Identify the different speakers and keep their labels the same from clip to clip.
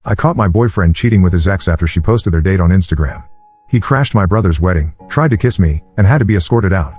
Speaker 1: I caught my boyfriend cheating with his ex after she posted their date on Instagram. He crashed my brother's wedding, tried to kiss me, and had to be escorted out.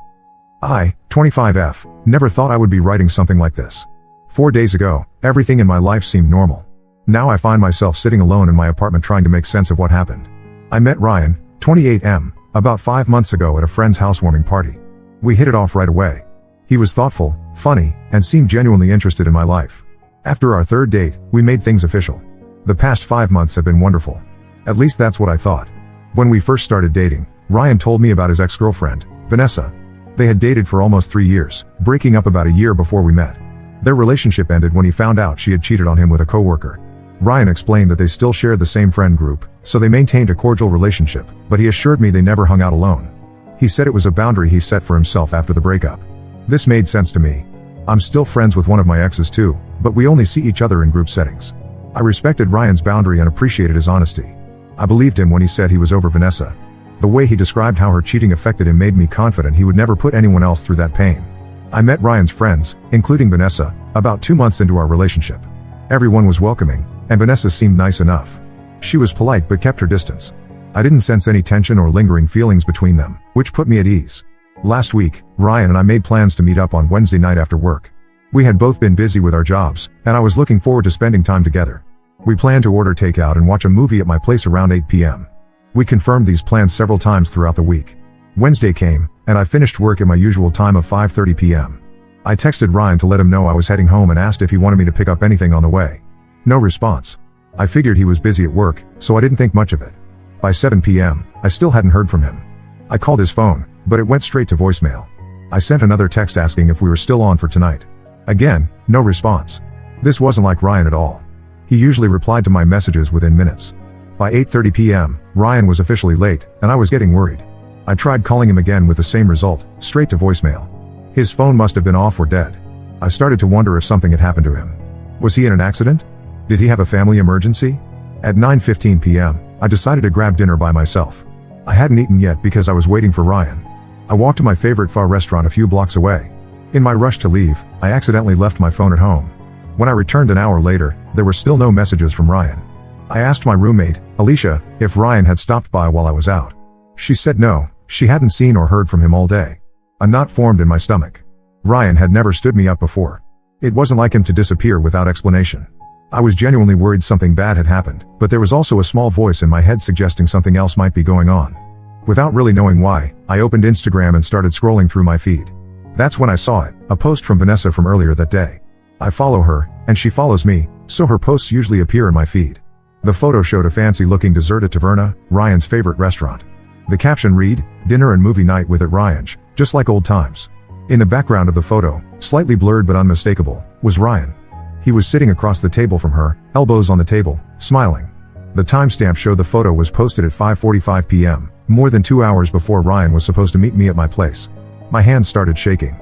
Speaker 1: I, 25F, never thought I would be writing something like this. 4 days ago, everything in my life seemed normal. Now I find myself sitting alone in my apartment trying to make sense of what happened. I met Ryan, 28M, about 5 months ago at a friend's housewarming party. We hit it off right away. He was thoughtful, funny, and seemed genuinely interested in my life. After our third date, we made things official. The past 5 months have been wonderful. At least that's what I thought. When we first started dating, Ryan told me about his ex-girlfriend, Vanessa. They had dated for almost 3 years, breaking up about a year before we met. Their relationship ended when he found out she had cheated on him with a coworker. Ryan explained that they still shared the same friend group, so they maintained a cordial relationship, but he assured me they never hung out alone. He said it was a boundary he set for himself after the breakup. This made sense to me. I'm still friends with one of my exes too, but we only see each other in group settings. I respected Ryan's boundary and appreciated his honesty. I believed him when he said he was over Vanessa. The way he described how her cheating affected him made me confident he would never put anyone else through that pain. I met Ryan's friends, including Vanessa, about 2 months into our relationship. Everyone was welcoming, and Vanessa seemed nice enough. She was polite but kept her distance. I didn't sense any tension or lingering feelings between them, which put me at ease. Last week, Ryan and I made plans to meet up on Wednesday night after work. We had both been busy with our jobs, and I was looking forward to spending time together. We planned to order takeout and watch a movie at my place around 8 p.m. We confirmed these plans several times throughout the week. Wednesday came, and I finished work at my usual time of 5:30 p.m. I texted Ryan to let him know I was heading home and asked if he wanted me to pick up anything on the way. No response. I figured he was busy at work, so I didn't think much of it. By 7 p.m., I still hadn't heard from him. I called his phone, but it went straight to voicemail. I sent another text asking if we were still on for tonight. Again, no response. This wasn't like Ryan at all. He usually replied to my messages within minutes. By 8:30 p.m., Ryan was officially late, and I was getting worried. I tried calling him again with the same result, straight to voicemail. His phone must have been off or dead. I started to wonder if something had happened to him. Was he in an accident? Did he have a family emergency? At 9:15 p.m., I decided to grab dinner by myself. I hadn't eaten yet because I was waiting for Ryan. I walked to my favorite pho restaurant a few blocks away. In my rush to leave, I accidentally left my phone at home. When I returned an hour later, there were still no messages from Ryan. I asked my roommate, Alicia, if Ryan had stopped by while I was out. She said no, she hadn't seen or heard from him all day. A knot formed in my stomach. Ryan had never stood me up before. It wasn't like him to disappear without explanation. I was genuinely worried something bad had happened, but there was also a small voice in my head suggesting something else might be going on. Without really knowing why, I opened Instagram and started scrolling through my feed. That's when I saw it, a post from Vanessa from earlier that day. I follow her, and she follows me, so her posts usually appear in my feed. The photo showed a fancy-looking dessert at Taverna, Ryan's favorite restaurant. The caption read, "Dinner and movie night with at Ryan's, just like old times." In the background of the photo, slightly blurred but unmistakable, was Ryan. He was sitting across the table from her, elbows on the table, smiling. The timestamp showed the photo was posted at 5:45 p.m., more than 2 hours before Ryan was supposed to meet me at my place. My hands started shaking.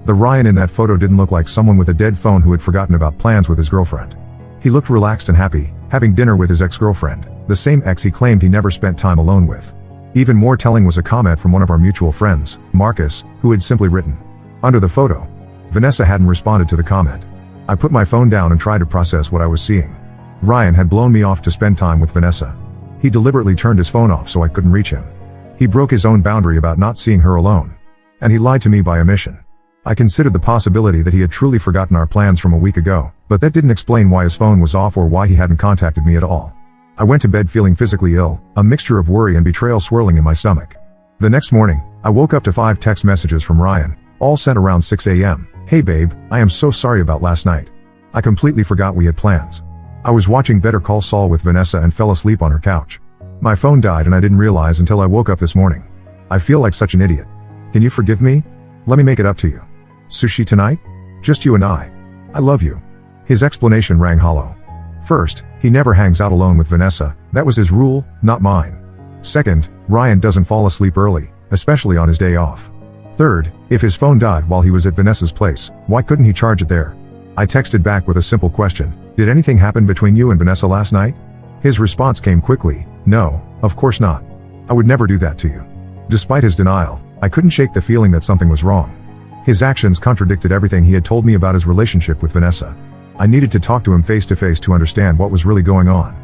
Speaker 1: The Ryan in that photo didn't look like someone with a dead phone who had forgotten about plans with his girlfriend. He looked relaxed and happy, having dinner with his ex-girlfriend, the same ex he claimed he never spent time alone with. Even more telling was a comment from one of our mutual friends, Marcus, who had simply written, under the photo. Vanessa hadn't responded to the comment. I put my phone down and tried to process what I was seeing. Ryan had blown me off to spend time with Vanessa. He deliberately turned his phone off so I couldn't reach him. He broke his own boundary about not seeing her alone. And he lied to me by omission. I considered the possibility that he had truly forgotten our plans from a week ago, but that didn't explain why his phone was off or why he hadn't contacted me at all. I went to bed feeling physically ill, a mixture of worry and betrayal swirling in my stomach. The next morning, I woke up to 5 text messages from Ryan, all sent around 6 a.m. "Hey babe, I am so sorry about last night. I completely forgot we had plans. I was watching Better Call Saul with Vanessa and fell asleep on her couch. My phone died and I didn't realize until I woke up this morning. I feel like such an idiot. Can you forgive me? Let me make it up to you. Sushi tonight? Just you and I. I love you." His explanation rang hollow. First, he never hangs out alone with Vanessa. That was his rule, not mine. Second, Ryan doesn't fall asleep early, especially on his day off. Third, if his phone died while he was at Vanessa's place, why couldn't he charge it there? I texted back with a simple question. Did anything happen between you and Vanessa last night? His response came quickly. No, of course not. I would never do that to you. Despite his denial, I couldn't shake the feeling that something was wrong. His actions contradicted everything he had told me about his relationship with Vanessa. I needed to talk to him face to face to understand what was really going on.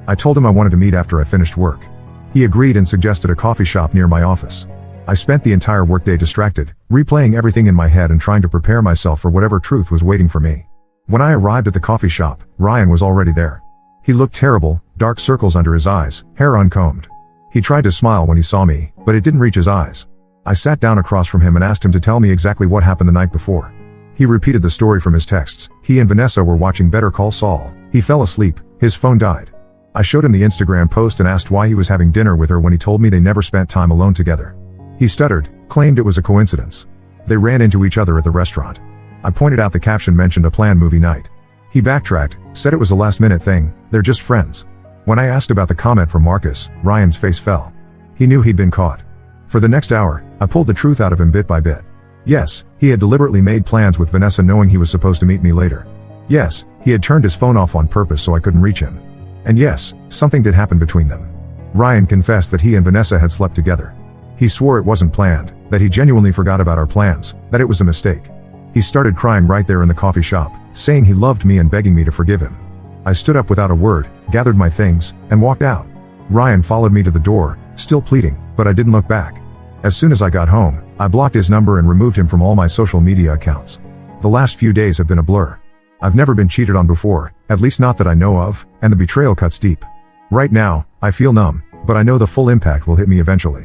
Speaker 1: I told him I wanted to meet after I finished work. He agreed and suggested a coffee shop near my office. I spent the entire workday distracted, replaying everything in my head and trying to prepare myself for whatever truth was waiting for me. When I arrived at the coffee shop, Ryan was already there. He looked terrible, dark circles under his eyes, hair uncombed. He tried to smile when he saw me, but it didn't reach his eyes. I sat down across from him and asked him to tell me exactly what happened the night before. He repeated the story from his texts. He and Vanessa were watching Better Call Saul. He fell asleep, his phone died. I showed him the Instagram post and asked why he was having dinner with her when he told me they never spent time alone together. He stuttered, claimed it was a coincidence. They ran into each other at the restaurant. I pointed out the caption mentioned a planned movie night. He backtracked, said it was a last-minute thing, they're just friends. When I asked about the comment from Marcus, Ryan's face fell. He knew he'd been caught. For the next hour, I pulled the truth out of him bit by bit. Yes, he had deliberately made plans with Vanessa knowing he was supposed to meet me later. Yes, he had turned his phone off on purpose so I couldn't reach him. And yes, something did happen between them. Ryan confessed that he and Vanessa had slept together. He swore it wasn't planned, that he genuinely forgot about our plans, that it was a mistake. He started crying right there in the coffee shop, saying he loved me and begging me to forgive him. I stood up without a word, gathered my things, and walked out. Ryan followed me to the door, still pleading, but I didn't look back. As soon as I got home, I blocked his number and removed him from all my social media accounts. The last few days have been a blur. I've never been cheated on before, at least not that I know of, and the betrayal cuts deep. Right now, I feel numb, but I know the full impact will hit me eventually.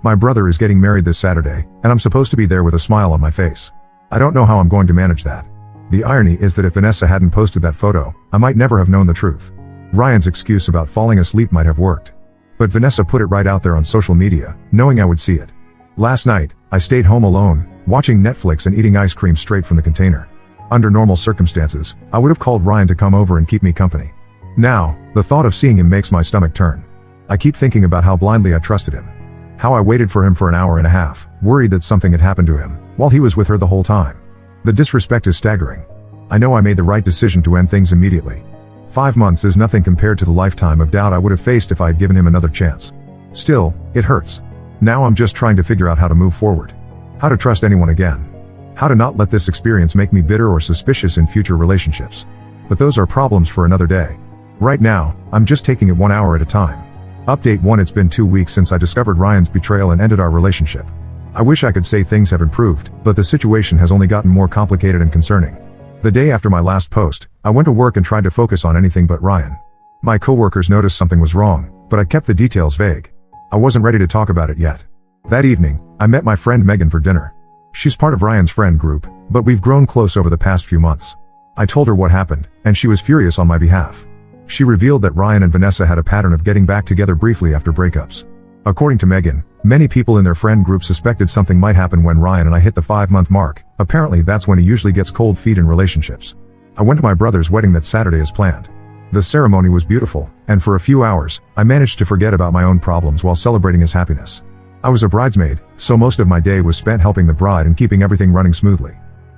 Speaker 1: My brother is getting married this Saturday, and I'm supposed to be there with a smile on my face. I don't know how I'm going to manage that. The irony is that if Vanessa hadn't posted that photo, I might never have known the truth. Ryan's excuse about falling asleep might have worked. But Vanessa put it right out there on social media, knowing I would see it. Last night, I stayed home alone, watching Netflix and eating ice cream straight from the container. Under normal circumstances, I would have called Ryan to come over and keep me company. Now, the thought of seeing him makes my stomach turn. I keep thinking about how blindly I trusted him. How I waited for him for an hour and a half, worried that something had happened to him, while he was with her the whole time. The disrespect is staggering. I know I made the right decision to end things immediately. 5 months is nothing compared to the lifetime of doubt I would have faced if I had given him another chance. Still, it hurts. Now I'm just trying to figure out how to move forward. How to trust anyone again. How to not let this experience make me bitter or suspicious in future relationships. But those are problems for another day. Right now, I'm just taking it 1 hour at a time. Update 1: It's been 2 weeks since I discovered Ryan's betrayal and ended our relationship. I wish I could say things have improved, but the situation has only gotten more complicated and concerning. The day after my last post, I went to work and tried to focus on anything but Ryan. My coworkers noticed something was wrong, but I kept the details vague. I wasn't ready to talk about it yet. That evening, I met my friend Megan for dinner. She's part of Ryan's friend group, but we've grown close over the past few months. I told her what happened, and she was furious on my behalf. She revealed that Ryan and Vanessa had a pattern of getting back together briefly after breakups. According to Megan, many people in their friend group suspected something might happen when Ryan and I hit the 5-month mark. Apparently that's when he usually gets cold feet in relationships. I went to my brother's wedding that Saturday as planned. The ceremony was beautiful, and for a few hours, I managed to forget about my own problems while celebrating his happiness. I was a bridesmaid, so most of my day was spent helping the bride and keeping everything running smoothly.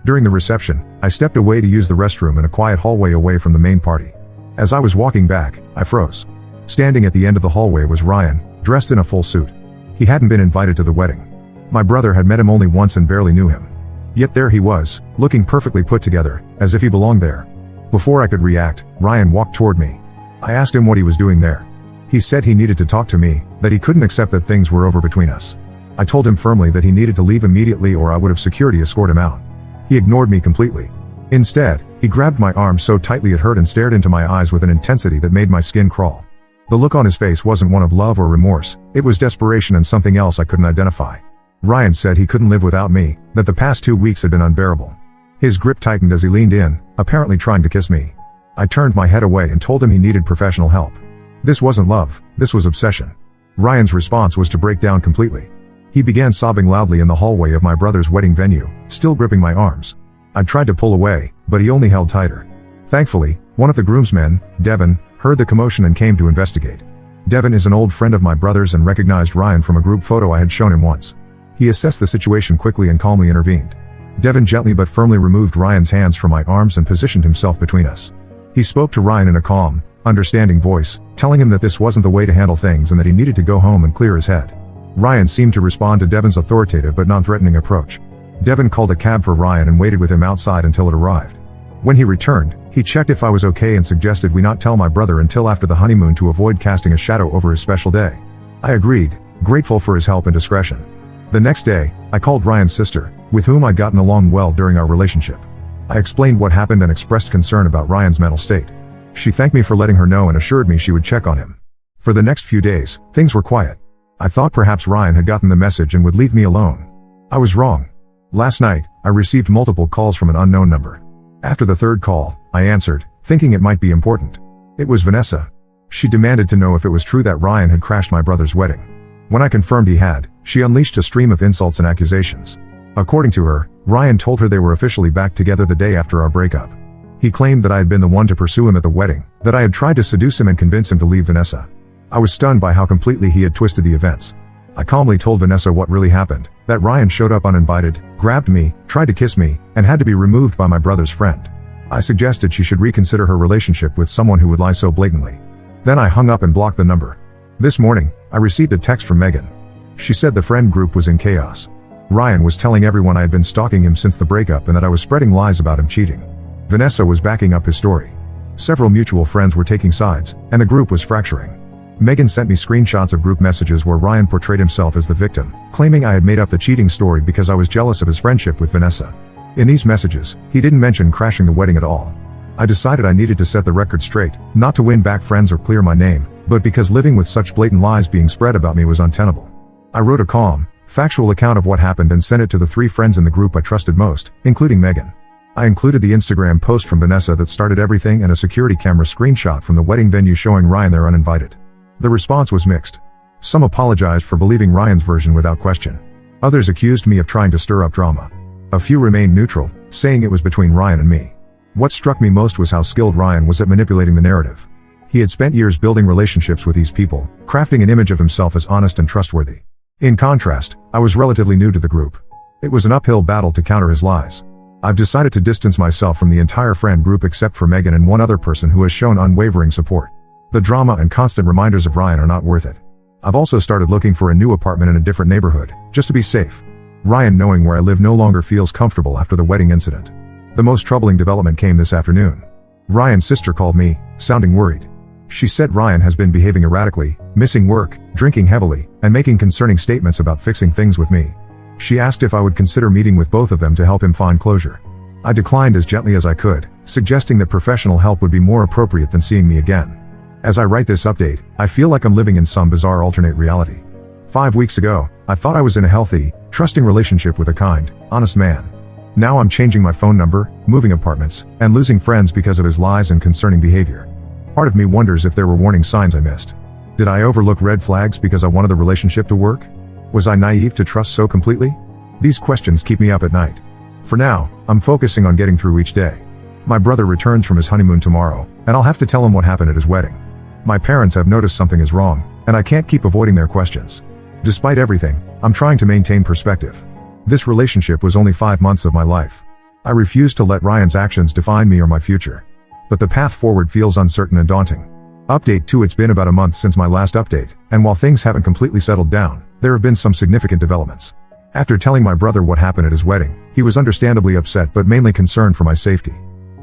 Speaker 1: During the reception, I stepped away to use the restroom in a quiet hallway away from the main party. As I was walking back, I froze. Standing at the end of the hallway was Ryan, dressed in a full suit. He hadn't been invited to the wedding. My brother had met him only once and barely knew him. Yet there he was, looking perfectly put together, as if he belonged there. Before I could react, Ryan walked toward me. I asked him what he was doing there. He said he needed to talk to me, that he couldn't accept that things were over between us. I told him firmly that he needed to leave immediately or I would have security escort him out. He ignored me completely. Instead, he grabbed my arm so tightly it hurt and stared into my eyes with an intensity that made my skin crawl. The look on his face wasn't one of love or remorse, it was desperation and something else I couldn't identify. Ryan said he couldn't live without me, that the past 2 weeks had been unbearable. His grip tightened as he leaned in, apparently trying to kiss me. I turned my head away and told him he needed professional help. This wasn't love, this was obsession. Ryan's response was to break down completely. He began sobbing loudly in the hallway of my brother's wedding venue, still gripping my arms. I tried to pull away, but he only held tighter. Thankfully, one of the groomsmen, Devin, heard the commotion and came to investigate. Devin is an old friend of my brother's and recognized Ryan from a group photo I had shown him once. He assessed the situation quickly and calmly intervened. Devin gently but firmly removed Ryan's hands from my arms and positioned himself between us. He spoke to Ryan in a calm, understanding voice, telling him that this wasn't the way to handle things and that he needed to go home and clear his head. Ryan seemed to respond to Devin's authoritative but non-threatening approach. Devin called a cab for Ryan and waited with him outside until it arrived. When he returned, he checked if I was okay and suggested we not tell my brother until after the honeymoon to avoid casting a shadow over his special day. I agreed, grateful for his help and discretion. The next day, I called Ryan's sister, with whom I'd gotten along well during our relationship. I explained what happened and expressed concern about Ryan's mental state. She thanked me for letting her know and assured me she would check on him. For the next few days, things were quiet. I thought perhaps Ryan had gotten the message and would leave me alone. I was wrong. Last night, I received multiple calls from an unknown number. After the third call, I answered, thinking it might be important. It was Vanessa. She demanded to know if it was true that Ryan had crashed my brother's wedding. When I confirmed he had, she unleashed a stream of insults and accusations. According to her, Ryan told her they were officially back together the day after our breakup. He claimed that I had been the one to pursue him at the wedding, that I had tried to seduce him and convince him to leave Vanessa. I was stunned by how completely he had twisted the events. I calmly told Vanessa what really happened, that Ryan showed up uninvited, grabbed me, tried to kiss me, and had to be removed by my brother's friend. I suggested she should reconsider her relationship with someone who would lie so blatantly. Then I hung up and blocked the number. This morning, I received a text from Megan. She said the friend group was in chaos. Ryan was telling everyone I had been stalking him since the breakup and that I was spreading lies about him cheating. Vanessa was backing up his story. Several mutual friends were taking sides, and the group was fracturing. Megan sent me screenshots of group messages where Ryan portrayed himself as the victim, claiming I had made up the cheating story because I was jealous of his friendship with Vanessa. In these messages, he didn't mention crashing the wedding at all. I decided I needed to set the record straight, not to win back friends or clear my name, but because living with such blatant lies being spread about me was untenable. I wrote a calm, factual account of what happened and sent it to the 3 friends in the group I trusted most, including Megan. I included the Instagram post from Vanessa that started everything and a security camera screenshot from the wedding venue showing Ryan there uninvited. The response was mixed. Some apologized for believing Ryan's version without question. Others accused me of trying to stir up drama. A few remained neutral, saying it was between Ryan and me. What struck me most was how skilled Ryan was at manipulating the narrative. He had spent years building relationships with these people, crafting an image of himself as honest and trustworthy. In contrast, I was relatively new to the group. It was an uphill battle to counter his lies. I've decided to distance myself from the entire friend group except for Megan and one other person who has shown unwavering support. The drama and constant reminders of Ryan are not worth it. I've also started looking for a new apartment in a different neighborhood, just to be safe. Ryan knowing where I live no longer feels comfortable after the wedding incident. The most troubling development came this afternoon. Ryan's sister called me, sounding worried. She said Ryan has been behaving erratically, missing work, drinking heavily, and making concerning statements about fixing things with me. She asked if I would consider meeting with both of them to help him find closure. I declined as gently as I could, suggesting that professional help would be more appropriate than seeing me again. As I write this update, I feel like I'm living in some bizarre alternate reality. 5 weeks ago, I thought I was in a healthy, trusting relationship with a kind, honest man. Now I'm changing my phone number, moving apartments, and losing friends because of his lies and concerning behavior. Part of me wonders if there were warning signs I missed. Did I overlook red flags because I wanted the relationship to work? Was I naive to trust so completely? These questions keep me up at night. For now, I'm focusing on getting through each day. My brother returns from his honeymoon tomorrow, and I'll have to tell him what happened at his wedding. My parents have noticed something is wrong, and I can't keep avoiding their questions. Despite everything, I'm trying to maintain perspective. This relationship was only 5 months of my life. I refuse to let Ryan's actions define me or my future. But the path forward feels uncertain and daunting. Update 2. It's been about a month since my last update, and while things haven't completely settled down, there have been some significant developments. After telling my brother what happened at his wedding, he was understandably upset but mainly concerned for my safety.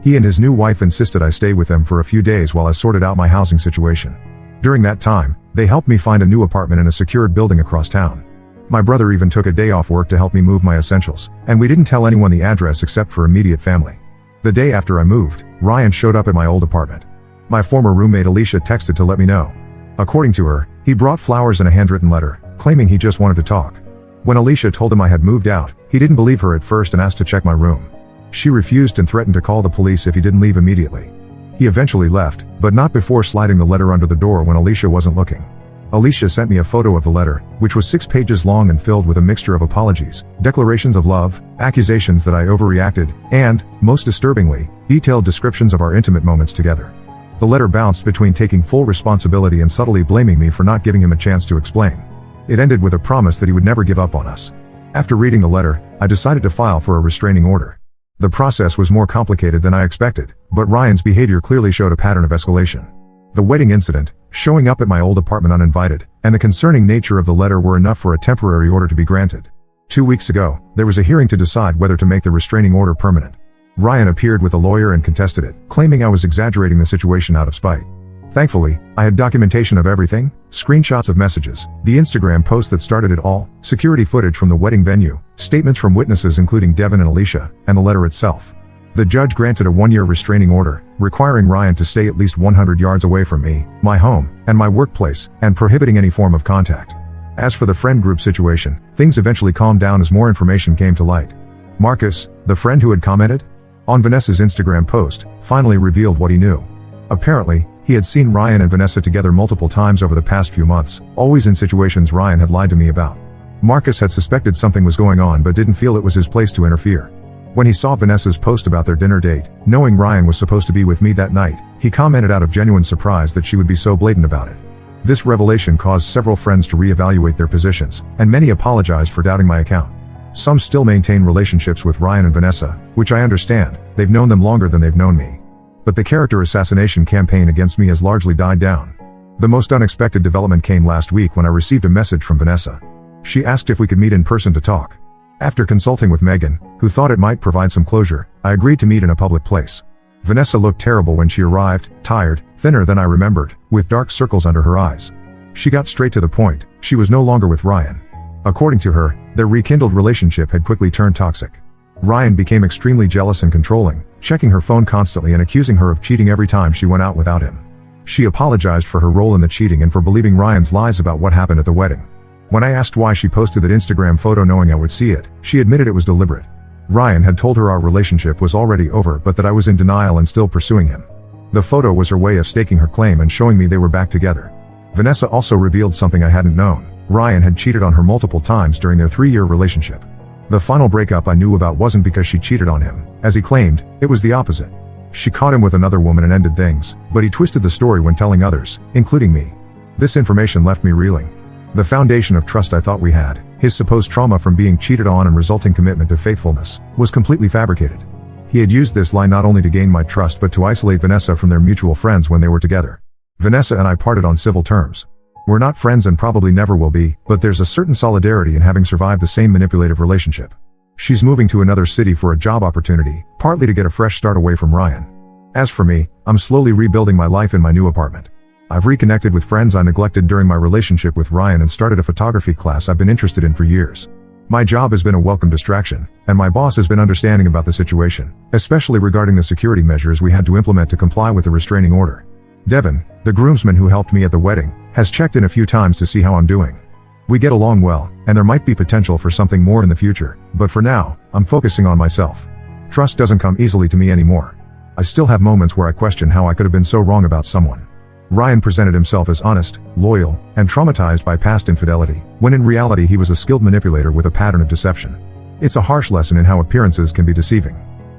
Speaker 1: He and his new wife insisted I stay with them for a few days while I sorted out my housing situation. During that time, they helped me find a new apartment in a secured building across town. My brother even took a day off work to help me move my essentials, and we didn't tell anyone the address except for immediate family. The day after I moved, Ryan showed up at my old apartment. My former roommate Alicia texted to let me know. According to her, he brought flowers and a handwritten letter, claiming he just wanted to talk. When Alicia told him I had moved out, he didn't believe her at first and asked to check my room. She refused and threatened to call the police if he didn't leave immediately. He eventually left, but not before sliding the letter under the door when Alicia wasn't looking. Alicia sent me a photo of the letter, which was 6 pages long and filled with a mixture of apologies, declarations of love, accusations that I overreacted, and, most disturbingly, detailed descriptions of our intimate moments together. The letter bounced between taking full responsibility and subtly blaming me for not giving him a chance to explain. It ended with a promise that he would never give up on us. After reading the letter, I decided to file for a restraining order. The process was more complicated than I expected, but Ryan's behavior clearly showed a pattern of escalation. The wedding incident, showing up at my old apartment uninvited, and the concerning nature of the letter were enough for a temporary order to be granted. 2 weeks ago, there was a hearing to decide whether to make the restraining order permanent. Ryan appeared with a lawyer and contested it, claiming I was exaggerating the situation out of spite. Thankfully, I had documentation of everything, screenshots of messages, the Instagram post that started it all, security footage from the wedding venue, statements from witnesses including Devin and Alicia, and the letter itself. The judge granted a 1-year restraining order, requiring Ryan to stay at least 100 yards away from me, my home, and my workplace, and prohibiting any form of contact. As for the friend group situation, things eventually calmed down as more information came to light. Marcus, the friend who had commented on Vanessa's Instagram post, finally revealed what he knew. Apparently, he had seen Ryan and Vanessa together multiple times over the past few months, always in situations Ryan had lied to me about. Marcus had suspected something was going on but didn't feel it was his place to interfere. When he saw Vanessa's post about their dinner date, knowing Ryan was supposed to be with me that night, he commented out of genuine surprise that she would be so blatant about it. This revelation caused several friends to reevaluate their positions, and many apologized for doubting my account. Some still maintain relationships with Ryan and Vanessa, which I understand, they've known them longer than they've known me. But the character assassination campaign against me has largely died down. The most unexpected development came last week when I received a message from Vanessa. She asked if we could meet in person to talk. After consulting with Megan, who thought it might provide some closure, I agreed to meet in a public place. Vanessa looked terrible when she arrived, tired, thinner than I remembered, with dark circles under her eyes. She got straight to the point, she was no longer with Ryan. According to her, their rekindled relationship had quickly turned toxic. Ryan became extremely jealous and controlling, checking her phone constantly and accusing her of cheating every time she went out without him. She apologized for her role in the cheating and for believing Ryan's lies about what happened at the wedding. When I asked why she posted that Instagram photo knowing I would see it, she admitted it was deliberate. Ryan had told her our relationship was already over but that I was in denial and still pursuing him. The photo was her way of staking her claim and showing me they were back together. Vanessa also revealed something I hadn't known. Ryan had cheated on her multiple times during their 3-year relationship. The final breakup I knew about wasn't because she cheated on him, as he claimed, it was the opposite. She caught him with another woman and ended things, but he twisted the story when telling others, including me. This information left me reeling. The foundation of trust I thought we had, his supposed trauma from being cheated on and resulting commitment to faithfulness, was completely fabricated. He had used this lie not only to gain my trust but to isolate Vanessa from their mutual friends when they were together. Vanessa and I parted on civil terms. We're not friends and probably never will be, but there's a certain solidarity in having survived the same manipulative relationship. She's moving to another city for a job opportunity, partly to get a fresh start away from Ryan. As for me, I'm slowly rebuilding my life in my new apartment. I've reconnected with friends I neglected during my relationship with Ryan and started a photography class I've been interested in for years. My job has been a welcome distraction, and my boss has been understanding about the situation, especially regarding the security measures we had to implement to comply with the restraining order. Devin, the groomsman who helped me at the wedding, has checked in a few times to see how I'm doing. We get along well, and there might be potential for something more in the future, but for now, I'm focusing on myself. Trust doesn't come easily to me anymore. I still have moments where I question how I could have been so wrong about someone. Ryan presented himself as honest, loyal, and traumatized by past infidelity, when in reality he was a skilled manipulator with a pattern of deception. It's a harsh lesson in how appearances can be deceiving.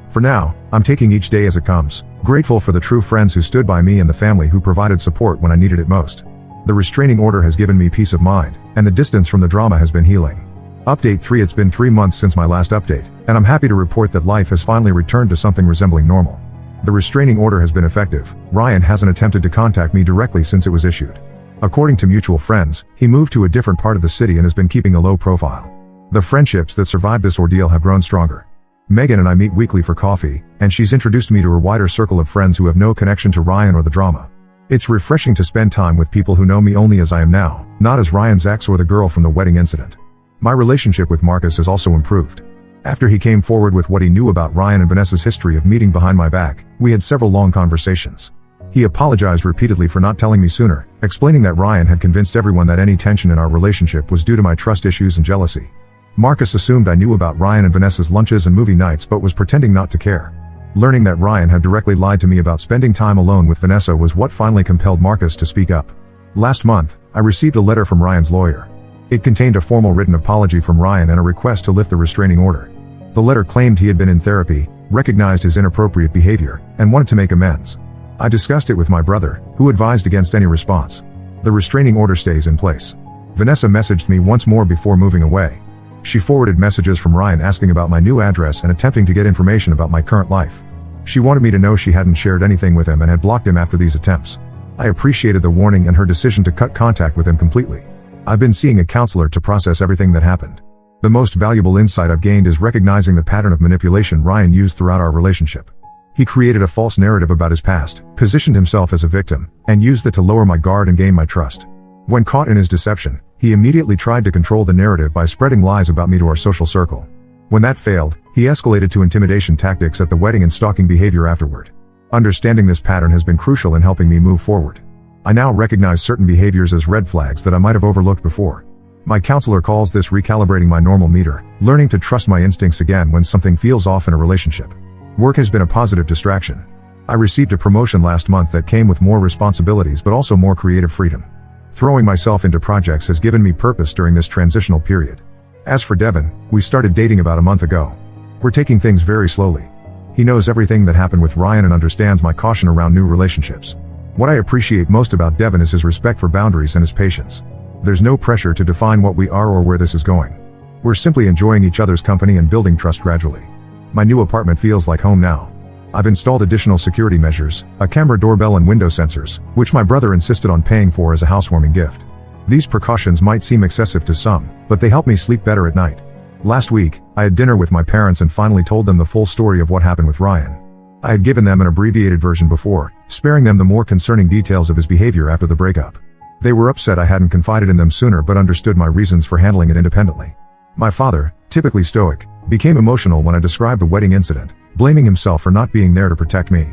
Speaker 1: For now, I'm taking each day as it comes, grateful for the true friends who stood by me and the family who provided support when I needed it most. The restraining order has given me peace of mind, and the distance from the drama has been healing. Update 3: It's been 3 months since my last update, and I'm happy to report that life has finally returned to something resembling normal. The restraining order has been effective. Ryan hasn't attempted to contact me directly since it was issued. According to mutual friends, he moved to a different part of the city and has been keeping a low profile. The friendships that survived this ordeal have grown stronger. Megan and I meet weekly for coffee, and she's introduced me to her wider circle of friends who have no connection to Ryan or the drama. It's refreshing to spend time with people who know me only as I am now, not as Ryan's ex or the girl from the wedding incident. My relationship with Marcus has also improved. After he came forward with what he knew about Ryan and Vanessa's history of meeting behind my back, we had several long conversations. He apologized repeatedly for not telling me sooner, explaining that Ryan had convinced everyone that any tension in our relationship was due to my trust issues and jealousy. Marcus assumed I knew about Ryan and Vanessa's lunches and movie nights but was pretending not to care. Learning that Ryan had directly lied to me about spending time alone with Vanessa was what finally compelled Marcus to speak up. Last month, I received a letter from Ryan's lawyer. It contained a formal written apology from Ryan and a request to lift the restraining order. The letter claimed he had been in therapy, recognized his inappropriate behavior, and wanted to make amends. I discussed it with my brother, who advised against any response. The restraining order stays in place. Vanessa messaged me once more before moving away. She forwarded messages from Ryan asking about my new address and attempting to get information about my current life. She wanted me to know she hadn't shared anything with him and had blocked him after these attempts. I appreciated the warning and her decision to cut contact with him completely. I've been seeing a counselor to process everything that happened. The most valuable insight I've gained is recognizing the pattern of manipulation Ryan used throughout our relationship. He created a false narrative about his past, positioned himself as a victim, and used it to lower my guard and gain my trust. When caught in his deception, he immediately tried to control the narrative by spreading lies about me to our social circle. When that failed, he escalated to intimidation tactics at the wedding and stalking behavior afterward. Understanding this pattern has been crucial in helping me move forward. I now recognize certain behaviors as red flags that I might have overlooked before. My counselor calls this recalibrating my normal meter, learning to trust my instincts again when something feels off in a relationship. Work has been a positive distraction. I received a promotion last month that came with more responsibilities but also more creative freedom. Throwing myself into projects has given me purpose during this transitional period. As for Devin, we started dating about a month ago. We're taking things very slowly. He knows everything that happened with Ryan and understands my caution around new relationships. What I appreciate most about Devin is his respect for boundaries and his patience. There's no pressure to define what we are or where this is going. We're simply enjoying each other's company and building trust gradually. My new apartment feels like home now. I've installed additional security measures, a camera doorbell and window sensors, which my brother insisted on paying for as a housewarming gift. These precautions might seem excessive to some, but they help me sleep better at night. Last week, I had dinner with my parents and finally told them the full story of what happened with Ryan. I had given them an abbreviated version before, sparing them the more concerning details of his behavior after the breakup. They were upset I hadn't confided in them sooner but understood my reasons for handling it independently. My father, typically stoic, became emotional when I described the wedding incident, blaming himself for not being there to protect me.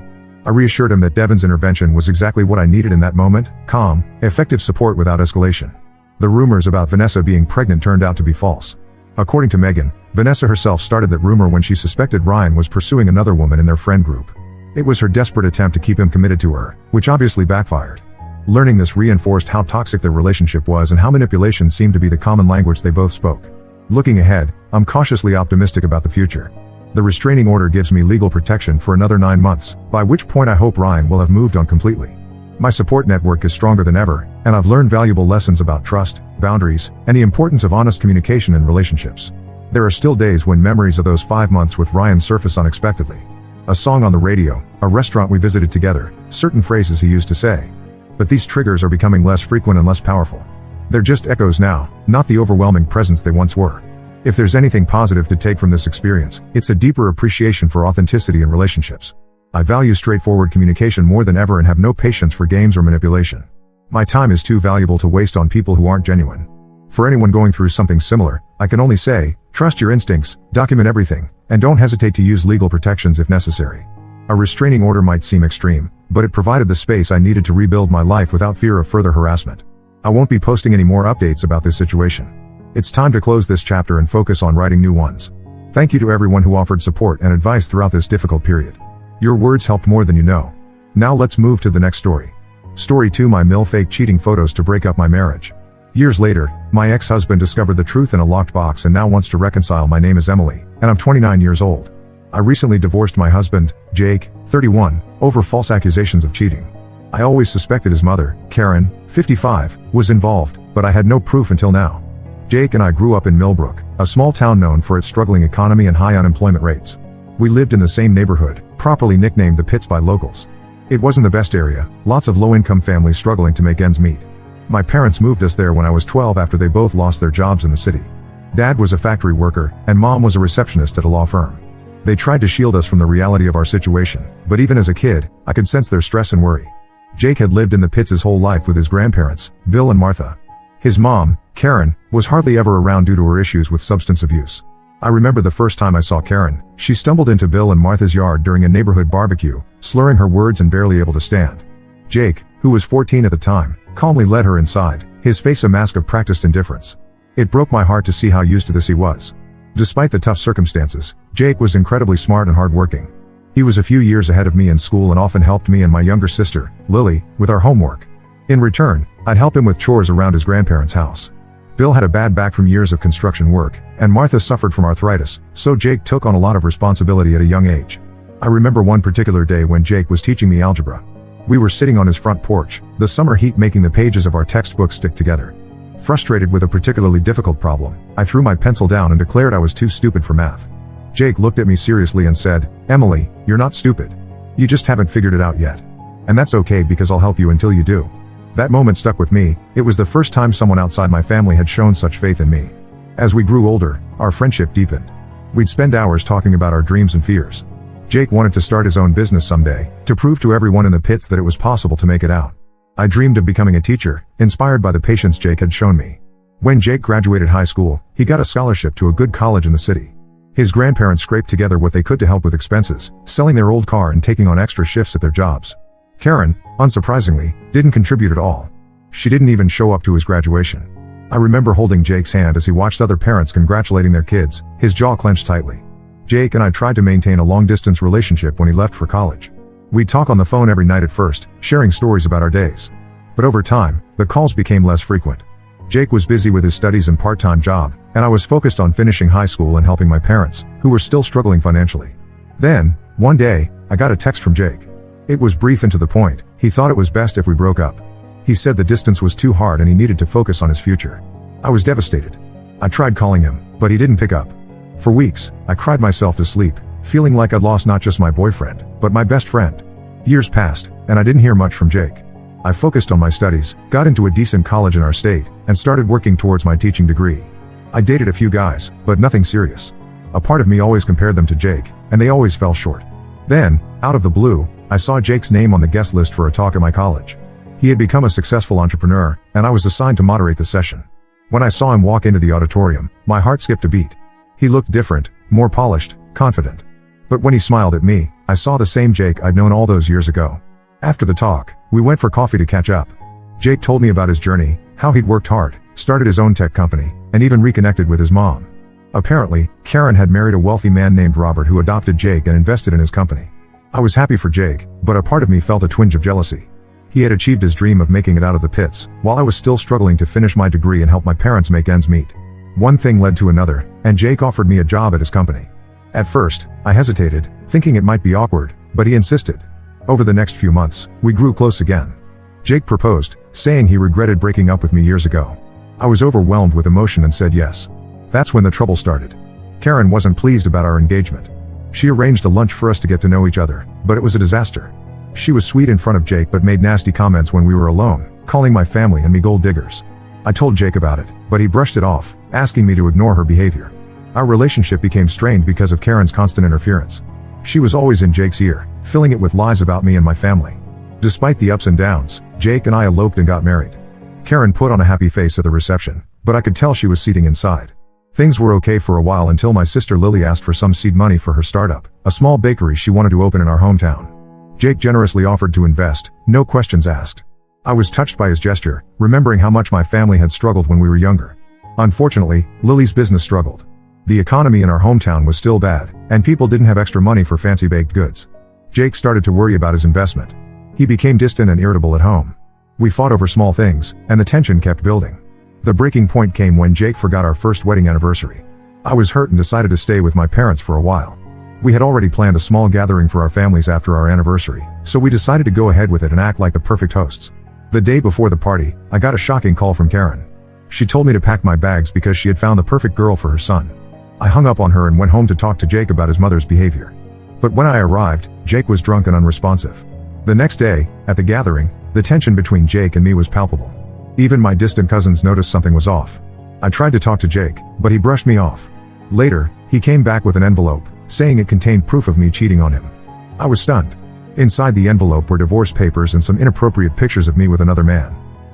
Speaker 1: I reassured him that Devin's intervention was exactly what I needed in that moment: calm, effective support without escalation. The rumors about Vanessa being pregnant turned out to be false. According to Megan, Vanessa herself started that rumor when she suspected Ryan was pursuing another woman in their friend group. It was her desperate attempt to keep him committed to her, which obviously backfired. Learning this reinforced how toxic their relationship was and how manipulation seemed to be the common language they both spoke. Looking ahead, I'm cautiously optimistic about the future. The restraining order gives me legal protection for another 9 months, by which point I hope Ryan will have moved on completely. My support network is stronger than ever, and I've learned valuable lessons about trust, boundaries, and the importance of honest communication in relationships. There are still days when memories of those 5 months with Ryan surface unexpectedly. A song on the radio, a restaurant we visited together, certain phrases he used to say. But these triggers are becoming less frequent and less powerful. They're just echoes now, not the overwhelming presence they once were. If there's anything positive to take from this experience, it's a deeper appreciation for authenticity in relationships. I value straightforward communication more than ever and have no patience for games or manipulation. My time is too valuable to waste on people who aren't genuine. For anyone going through something similar, I can only say, trust your instincts, document everything, and don't hesitate to use legal protections if necessary. A restraining order might seem extreme, but it provided the space I needed to rebuild my life without fear of further harassment. I won't be posting any more updates about this situation. It's time to close this chapter and focus on writing new ones. Thank you to everyone who offered support and advice throughout this difficult period. Your words helped more than you know. Now let's move to the next story. Story 2: My MILF faked cheating photos to break up my marriage. Years later, my ex-husband discovered the truth in a locked box and now wants to reconcile. My name is Emily, and I'm 29 years old. I recently divorced my husband, Jake, 31, over false accusations of cheating. I always suspected his mother, Karen, 55, was involved, but I had no proof until now. Jake and I grew up in Millbrook, a small town known for its struggling economy and high unemployment rates. We lived in the same neighborhood, properly nicknamed the Pits by locals. It wasn't the best area, lots of low-income families struggling to make ends meet. My parents moved us there when I was 12 after they both lost their jobs in the city. Dad was a factory worker, and Mom was a receptionist at a law firm. They tried to shield us from the reality of our situation, but even as a kid, I could sense their stress and worry. Jake had lived in the Pits his whole life with his grandparents, Bill and Martha. His mom, Karen, was hardly ever around due to her issues with substance abuse. I remember the first time I saw Karen. She stumbled into Bill and Martha's yard during a neighborhood barbecue, slurring her words and barely able to stand. Jake, who was 14 at the time, calmly led her inside, his face a mask of practiced indifference. It broke my heart to see how used to this he was. Despite the tough circumstances, Jake was incredibly smart and hardworking. He was a few years ahead of me in school and often helped me and my younger sister, Lily, with our homework. In return, I'd help him with chores around his grandparents' house. Bill had a bad back from years of construction work, and Martha suffered from arthritis, so Jake took on a lot of responsibility at a young age. I remember one particular day when Jake was teaching me algebra. We were sitting on his front porch, the summer heat making the pages of our textbooks stick together. Frustrated with a particularly difficult problem, I threw my pencil down and declared I was too stupid for math. Jake looked at me seriously and said, "Emily, you're not stupid. You just haven't figured it out yet. And that's okay because I'll help you until you do." That moment stuck with me. It was the first time someone outside my family had shown such faith in me. As we grew older, our friendship deepened. We'd spend hours talking about our dreams and fears. Jake wanted to start his own business someday, to prove to everyone in the pits that it was possible to make it out. I dreamed of becoming a teacher, inspired by the patience Jake had shown me. When Jake graduated high school, he got a scholarship to a good college in the city. His grandparents scraped together what they could to help with expenses, selling their old car and taking on extra shifts at their jobs. Karen, unsurprisingly, didn't contribute at all. She didn't even show up to his graduation. I remember holding Jake's hand as he watched other parents congratulating their kids, his jaw clenched tightly. Jake and I tried to maintain a long-distance relationship when he left for college. We'd talk on the phone every night at first, sharing stories about our days. But over time, the calls became less frequent. Jake was busy with his studies and part-time job, and I was focused on finishing high school and helping my parents, who were still struggling financially. Then, one day, I got a text from Jake. It was brief and to the point. He thought it was best if we broke up. He said the distance was too hard and he needed to focus on his future. I was devastated. I tried calling him, but he didn't pick up. For weeks, I cried myself to sleep, feeling like I'd lost not just my boyfriend, but my best friend. Years passed, and I didn't hear much from Jake. I focused on my studies, got into a decent college in our state, and started working towards my teaching degree. I dated a few guys, but nothing serious. A part of me always compared them to Jake, and they always fell short. Then, out of the blue, I saw Jake's name on the guest list for a talk at my college. He had become a successful entrepreneur, and I was assigned to moderate the session. When I saw him walk into the auditorium, my heart skipped a beat. He looked different, more polished, confident. But when he smiled at me, I saw the same Jake I'd known all those years ago. After the talk, we went for coffee to catch up. Jake told me about his journey, how he'd worked hard, started his own tech company, and even reconnected with his mom. Apparently, Karen had married a wealthy man named Robert who adopted Jake and invested in his company. I was happy for Jake, but a part of me felt a twinge of jealousy. He had achieved his dream of making it out of the pits, while I was still struggling to finish my degree and help my parents make ends meet. One thing led to another, and Jake offered me a job at his company. At first, I hesitated, thinking it might be awkward, but he insisted. Over the next few months, we grew close again. Jake proposed, saying he regretted breaking up with me years ago. I was overwhelmed with emotion and said yes. That's when the trouble started. Karen wasn't pleased about our engagement. She arranged a lunch for us to get to know each other, but it was a disaster. She was sweet in front of Jake but made nasty comments when we were alone, calling my family and me gold diggers. I told Jake about it, but he brushed it off, asking me to ignore her behavior. Our relationship became strained because of Karen's constant interference. She was always in Jake's ear, filling it with lies about me and my family. Despite the ups and downs, Jake and I eloped and got married. Karen put on a happy face at the reception, but I could tell she was seething inside. Things were okay for a while until my sister Lily asked for some seed money for her startup, a small bakery she wanted to open in our hometown. Jake generously offered to invest, no questions asked. I was touched by his gesture, remembering how much my family had struggled when we were younger. Unfortunately, Lily's business struggled. The economy in our hometown was still bad, and people didn't have extra money for fancy baked goods. Jake started to worry about his investment. He became distant and irritable at home. We fought over small things, and the tension kept building. The breaking point came when Jake forgot our first wedding anniversary. I was hurt and decided to stay with my parents for a while. We had already planned a small gathering for our families after our anniversary, so we decided to go ahead with it and act like the perfect hosts. The day before the party, I got a shocking call from Karen. She told me to pack my bags because she had found the perfect girl for her son. I hung up on her and went home to talk to Jake about his mother's behavior. But when I arrived, Jake was drunk and unresponsive. The next day, at the gathering, the tension between Jake and me was palpable. Even my distant cousins noticed something was off. I tried to talk to Jake, but he brushed me off. Later, he came back with an envelope, saying it contained proof of me cheating on him. I was stunned. Inside the envelope were divorce papers and some inappropriate pictures of me with another man.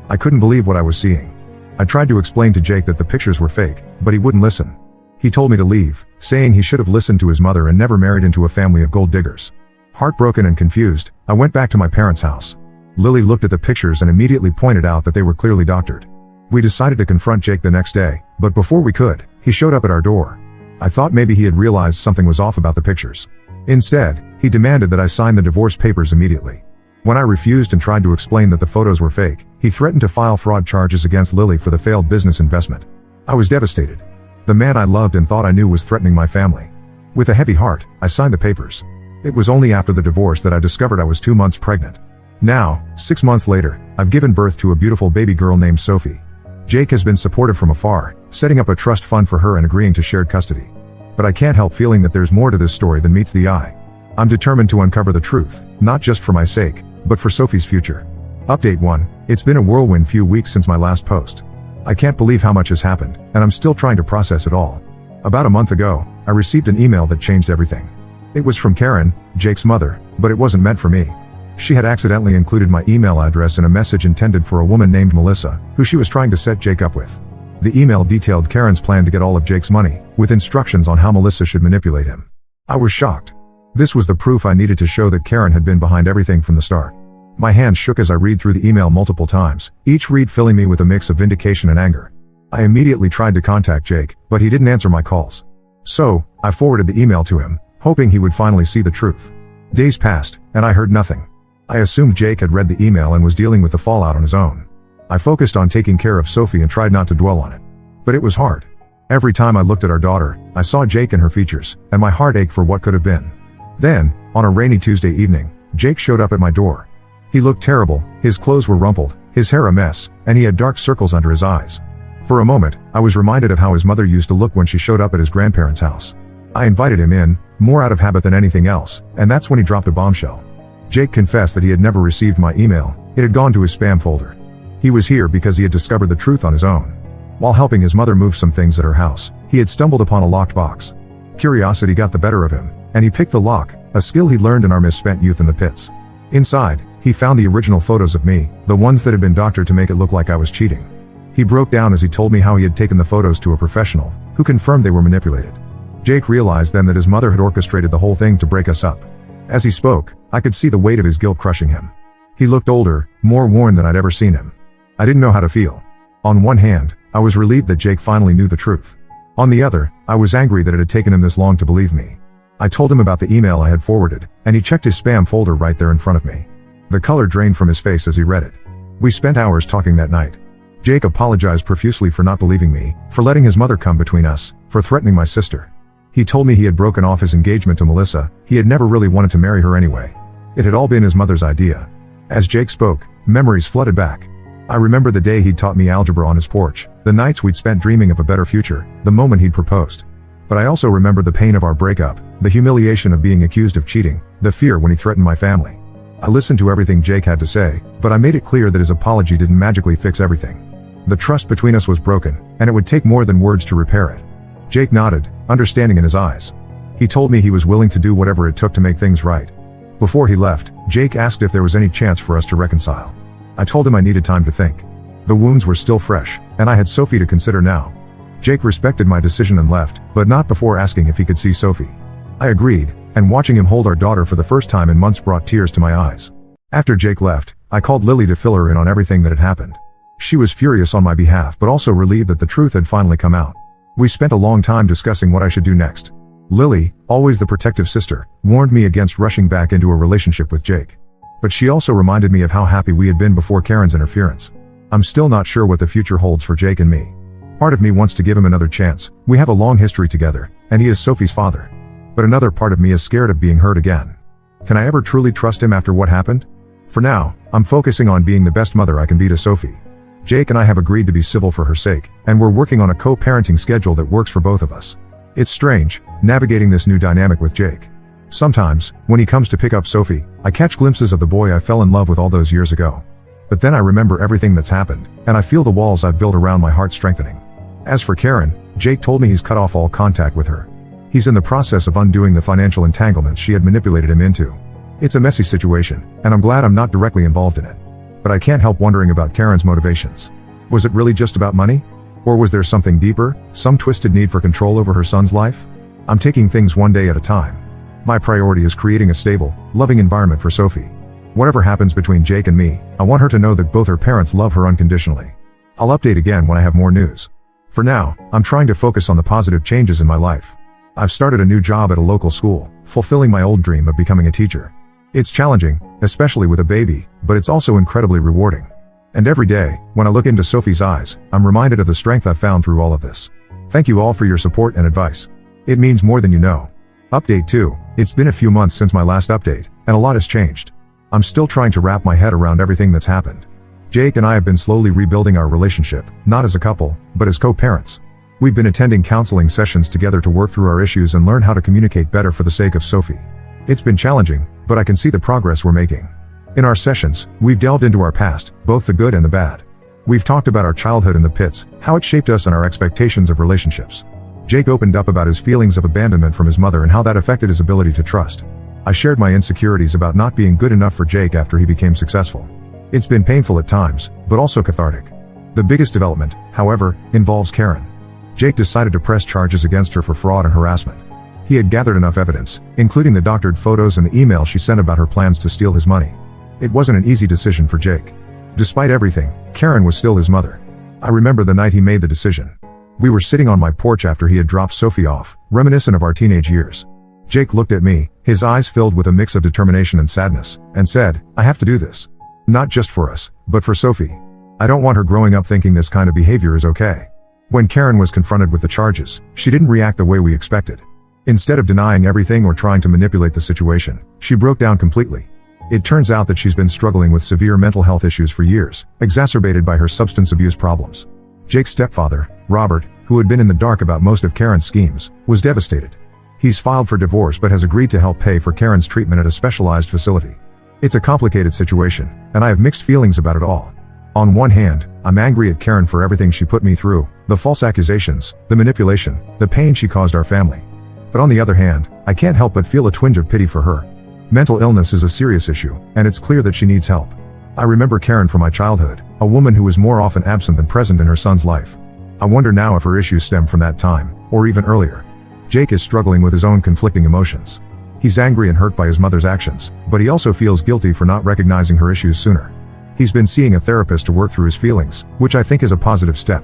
Speaker 1: I couldn't believe what I was seeing. I tried to explain to Jake that the pictures were fake, but he wouldn't listen. He told me to leave, saying he should have listened to his mother and never married into a family of gold diggers. Heartbroken and confused, I went back to my parents' house. Lily looked at the pictures and immediately pointed out that they were clearly doctored. We decided to confront Jake the next day, but before we could, he showed up at our door. I thought maybe he had realized something was off about the pictures. Instead, he demanded that I sign the divorce papers immediately. When I refused and tried to explain that the photos were fake, he threatened to file fraud charges against Lily for the failed business investment. I was devastated. The man I loved and thought I knew was threatening my family. With a heavy heart, I signed the papers. It was only after the divorce that I discovered I was 2 months pregnant. Now, 6 months later, I've given birth to a beautiful baby girl named Sophie. Jake has been supportive from afar, setting up a trust fund for her and agreeing to shared custody. But I can't help feeling that there's more to this story than meets the eye. I'm determined to uncover the truth, not just for my sake, but for Sophie's future. Update 1. It's been a whirlwind few weeks since my last post. I can't believe how much has happened, and I'm still trying to process it all. About a month ago, I received an email that changed everything. It was from Karen, Jake's mother, but it wasn't meant for me. She had accidentally included my email address in a message intended for a woman named Melissa, who she was trying to set Jake up with. The email detailed Karen's plan to get all of Jake's money, with instructions on how Melissa should manipulate him. I was shocked. This was the proof I needed to show that Karen had been behind everything from the start. My hands shook as I read through the email multiple times, each read filling me with a mix of vindication and anger. I immediately tried to contact Jake, but he didn't answer my calls. So, I forwarded the email to him, hoping he would finally see the truth. Days passed, and I heard nothing. I assumed Jake had read the email and was dealing with the fallout on his own. I focused on taking care of Sophie and tried not to dwell on it. But it was hard. Every time I looked at our daughter, I saw Jake and her features, and my heart ached for what could have been. Then, on a rainy Tuesday evening, Jake showed up at my door. He looked terrible, his clothes were rumpled, his hair a mess, and he had dark circles under his eyes. For a moment, I was reminded of how his mother used to look when she showed up at his grandparents' house. I invited him in, more out of habit than anything else, and that's when he dropped a bombshell. Jake confessed that he had never received my email, it had gone to his spam folder. He was here because he had discovered the truth on his own. While helping his mother move some things at her house, he had stumbled upon a locked box. Curiosity got the better of him, and he picked the lock, a skill he learned in our misspent youth in the pits. Inside, he found the original photos of me, the ones that had been doctored to make it look like I was cheating. He broke down as he told me how he had taken the photos to a professional, who confirmed they were manipulated. Jake realized then that his mother had orchestrated the whole thing to break us up. As he spoke, I could see the weight of his guilt crushing him. He looked older, more worn than I'd ever seen him. I didn't know how to feel. On one hand, I was relieved that Jake finally knew the truth. On the other, I was angry that it had taken him this long to believe me. I told him about the email I had forwarded, and he checked his spam folder right there in front of me. The color drained from his face as he read it. We spent hours talking that night. Jake apologized profusely for not believing me, for letting his mother come between us, for threatening my sister. He told me he had broken off his engagement to Melissa, he had never really wanted to marry her anyway. It had all been his mother's idea. As Jake spoke, memories flooded back. I remember the day he'd taught me algebra on his porch, the nights we'd spent dreaming of a better future, the moment he'd proposed. But I also remember the pain of our breakup, the humiliation of being accused of cheating, the fear when he threatened my family. I listened to everything Jake had to say, but I made it clear that his apology didn't magically fix everything. The trust between us was broken, and it would take more than words to repair it. Jake nodded, understanding in his eyes. He told me he was willing to do whatever it took to make things right. Before he left, Jake asked if there was any chance for us to reconcile. I told him I needed time to think. The wounds were still fresh, and I had Sophie to consider now. Jake respected my decision and left, but not before asking if he could see Sophie. I agreed, and watching him hold our daughter for the first time in months brought tears to my eyes. After Jake left, I called Lily to fill her in on everything that had happened. She was furious on my behalf but also relieved that the truth had finally come out. We spent a long time discussing what I should do next. Lily, always the protective sister, warned me against rushing back into a relationship with Jake. But she also reminded me of how happy we had been before Karen's interference. I'm still not sure what the future holds for Jake and me. Part of me wants to give him another chance, we have a long history together, and he is Sophie's father. But another part of me is scared of being hurt again. Can I ever truly trust him after what happened? For now, I'm focusing on being the best mother I can be to Sophie. Jake and I have agreed to be civil for her sake, and we're working on a co-parenting schedule that works for both of us. It's strange, navigating this new dynamic with Jake. Sometimes, when he comes to pick up Sophie, I catch glimpses of the boy I fell in love with all those years ago. But then I remember everything that's happened, and I feel the walls I've built around my heart strengthening. As for Karen, Jake told me he's cut off all contact with her. He's in the process of undoing the financial entanglements she had manipulated him into. It's a messy situation, and I'm glad I'm not directly involved in it. But I can't help wondering about Karen's motivations. Was it really just about money? Or was there something deeper, some twisted need for control over her son's life? I'm taking things one day at a time. My priority is creating a stable, loving environment for Sophie. Whatever happens between Jake and me, I want her to know that both her parents love her unconditionally. I'll update again when I have more news. For now, I'm trying to focus on the positive changes in my life. I've started a new job at a local school, fulfilling my old dream of becoming a teacher. It's challenging, especially with a baby, but it's also incredibly rewarding. And every day, when I look into Sophie's eyes, I'm reminded of the strength I've found through all of this. Thank you all for your support and advice. It means more than you know. Update 2. It's been a few months since my last update, and a lot has changed. I'm still trying to wrap my head around everything that's happened. Jake and I have been slowly rebuilding our relationship, not as a couple, but as co-parents. We've been attending counseling sessions together to work through our issues and learn how to communicate better for the sake of Sophie. It's been challenging, but I can see the progress we're making. In our sessions, we've delved into our past, both the good and the bad. We've talked about our childhood in the pits, how it shaped us and our expectations of relationships. Jake opened up about his feelings of abandonment from his mother and how that affected his ability to trust. I shared my insecurities about not being good enough for Jake after he became successful. It's been painful at times, but also cathartic. The biggest development, however, involves Karen. Jake decided to press charges against her for fraud and harassment. He had gathered enough evidence, including the doctored photos and the email she sent about her plans to steal his money. It wasn't an easy decision for Jake. Despite everything, Karen was still his mother. I remember the night he made the decision. We were sitting on my porch after he had dropped Sophie off, reminiscent of our teenage years. Jake looked at me, his eyes filled with a mix of determination and sadness, and said, "I have to do this. Not just for us, but for Sophie. I don't want her growing up thinking this kind of behavior is okay." When Karen was confronted with the charges, she didn't react the way we expected. Instead of denying everything or trying to manipulate the situation, she broke down completely. It turns out that she's been struggling with severe mental health issues for years, exacerbated by her substance abuse problems. Jake's stepfather, Robert, who had been in the dark about most of Karen's schemes, was devastated. He's filed for divorce but has agreed to help pay for Karen's treatment at a specialized facility. It's a complicated situation, and I have mixed feelings about it all. On one hand, I'm angry at Karen for everything she put me through, the false accusations, the manipulation, the pain she caused our family. But on the other hand, I can't help but feel a twinge of pity for her. Mental illness is a serious issue, and it's clear that she needs help. I remember Karen from my childhood, a woman who was more often absent than present in her son's life. I wonder now if her issues stem from that time, or even earlier. Jake is struggling with his own conflicting emotions. He's angry and hurt by his mother's actions, but he also feels guilty for not recognizing her issues sooner. He's been seeing a therapist to work through his feelings, which I think is a positive step.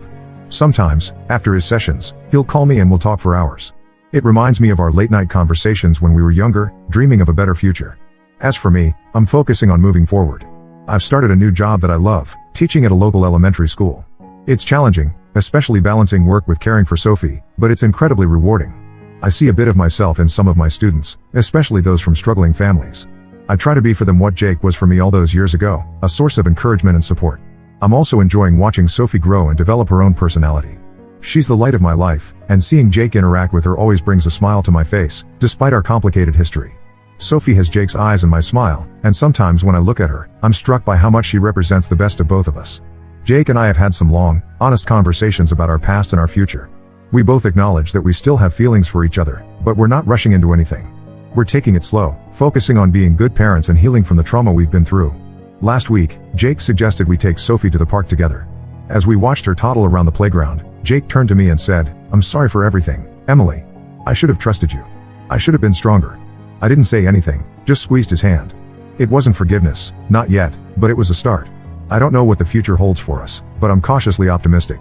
Speaker 1: Sometimes, after his sessions, he'll call me and we'll talk for hours. It reminds me of our late-night conversations when we were younger, dreaming of a better future. As for me, I'm focusing on moving forward. I've started a new job that I love, teaching at a local elementary school. It's challenging, especially balancing work with caring for Sophie, but it's incredibly rewarding. I see a bit of myself in some of my students, especially those from struggling families. I try to be for them what Jake was for me all those years ago, a source of encouragement and support. I'm also enjoying watching Sophie grow and develop her own personality. She's the light of my life, and seeing Jake interact with her always brings a smile to my face, despite our complicated history. Sophie has Jake's eyes and my smile, and sometimes when I look at her, I'm struck by how much she represents the best of both of us. Jake and I have had some long, honest conversations about our past and our future. We both acknowledge that we still have feelings for each other, but we're not rushing into anything. We're taking it slow, focusing on being good parents and healing from the trauma we've been through. Last week, Jake suggested we take Sophie to the park together. As we watched her toddle around the playground, Jake turned to me and said, "I'm sorry for everything, Emily. I should have trusted you. I should have been stronger." I didn't say anything, just squeezed his hand. It wasn't forgiveness, not yet, but it was a start. I don't know what the future holds for us, but I'm cautiously optimistic.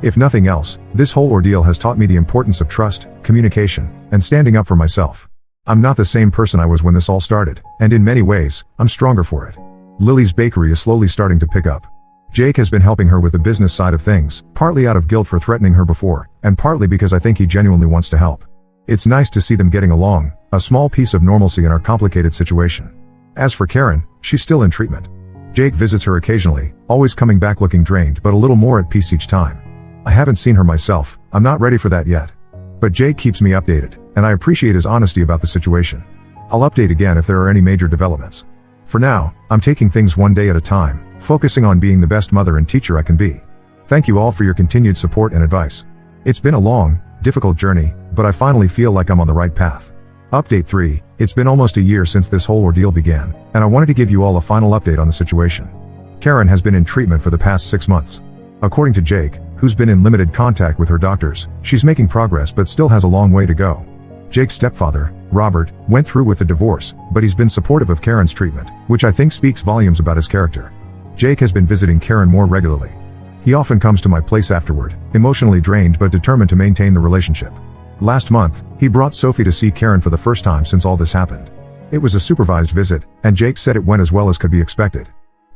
Speaker 1: If nothing else, this whole ordeal has taught me the importance of trust, communication, and standing up for myself. I'm not the same person I was when this all started, and in many ways, I'm stronger for it. Lily's bakery is slowly starting to pick up. Jake has been helping her with the business side of things, partly out of guilt for threatening her before, and partly because I think he genuinely wants to help. It's nice to see them getting along, a small piece of normalcy in our complicated situation. As for Karen, she's still in treatment. Jake visits her occasionally, always coming back looking drained but a little more at peace each time. I haven't seen her myself, I'm not ready for that yet. But Jake keeps me updated, and I appreciate his honesty about the situation. I'll update again if there are any major developments. For now, I'm taking things one day at a time, focusing on being the best mother and teacher I can be. Thank you all for your continued support and advice. It's been a long, difficult journey, but I finally feel like I'm on the right path. Update 3, it's been almost a year since this whole ordeal began, and I wanted to give you all a final update on the situation. Karen has been in treatment for the past 6 months. According to Jake, who's been in limited contact with her doctors, she's making progress but still has a long way to go. Jake's stepfather, Robert, went through with the divorce, but he's been supportive of Karen's treatment, which I think speaks volumes about his character. Jake has been visiting Karen more regularly. He often comes to my place afterward, emotionally drained but determined to maintain the relationship. Last month, he brought Sophie to see Karen for the first time since all this happened. It was a supervised visit, and Jake said it went as well as could be expected.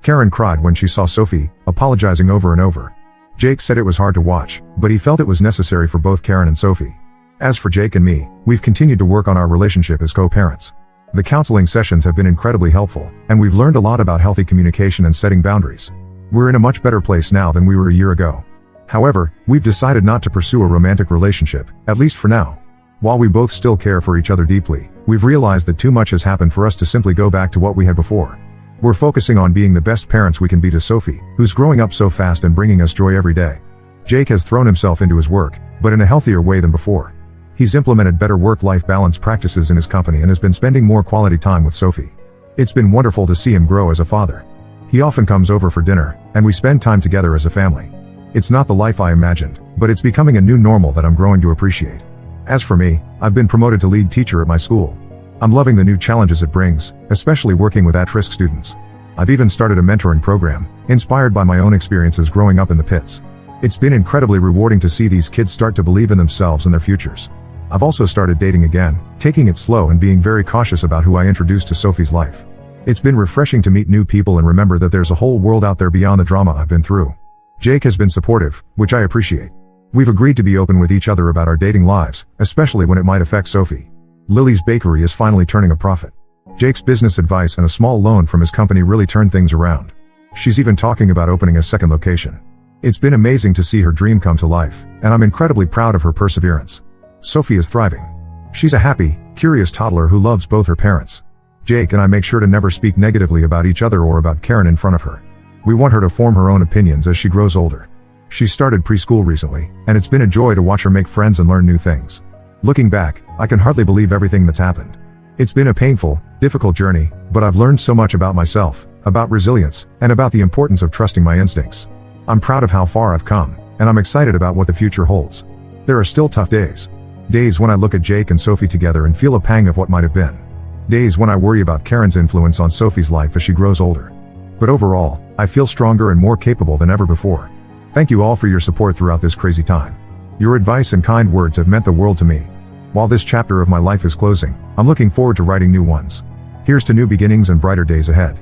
Speaker 1: Karen cried when she saw Sophie, apologizing over and over. Jake said it was hard to watch, but he felt it was necessary for both Karen and Sophie. As for Jake and me, we've continued to work on our relationship as co-parents. The counseling sessions have been incredibly helpful, and we've learned a lot about healthy communication and setting boundaries. We're in a much better place now than we were a year ago. However, we've decided not to pursue a romantic relationship, at least for now. While we both still care for each other deeply, we've realized that too much has happened for us to simply go back to what we had before. We're focusing on being the best parents we can be to Sophie, who's growing up so fast and bringing us joy every day. Jake has thrown himself into his work, but in a healthier way than before. He's implemented better work-life balance practices in his company and has been spending more quality time with Sophie. It's been wonderful to see him grow as a father. He often comes over for dinner, and we spend time together as a family. It's not the life I imagined, but it's becoming a new normal that I'm growing to appreciate. As for me, I've been promoted to lead teacher at my school. I'm loving the new challenges it brings, especially working with at-risk students. I've even started a mentoring program, inspired by my own experiences growing up in the pits. It's been incredibly rewarding to see these kids start to believe in themselves and their futures. I've also started dating again, taking it slow and being very cautious about who I introduce to Sophie's life. It's been refreshing to meet new people and remember that there's a whole world out there beyond the drama I've been through. Jake has been supportive, which I appreciate. We've agreed to be open with each other about our dating lives, especially when it might affect Sophie. Lily's Bakery is finally turning a profit. Jake's business advice and a small loan from his company really turned things around. She's even talking about opening a second location. It's been amazing to see her dream come to life, and I'm incredibly proud of her perseverance. Sophie is thriving. She's a happy, curious toddler who loves both her parents. Jake and I make sure to never speak negatively about each other or about Karen in front of her. We want her to form her own opinions as she grows older. She started preschool recently, and it's been a joy to watch her make friends and learn new things. Looking back, I can hardly believe everything that's happened. It's been a painful, difficult journey, but I've learned so much about myself, about resilience, and about the importance of trusting my instincts. I'm proud of how far I've come, and I'm excited about what the future holds. There are still tough days. Days when I look at Jake and Sophie together and feel a pang of what might have been. Days when I worry about Karen's influence on Sophie's life as she grows older. But overall, I feel stronger and more capable than ever before. Thank you all for your support throughout this crazy time. Your advice and kind words have meant the world to me. While this chapter of my life is closing, I'm looking forward to writing new ones. Here's to new beginnings and brighter days ahead.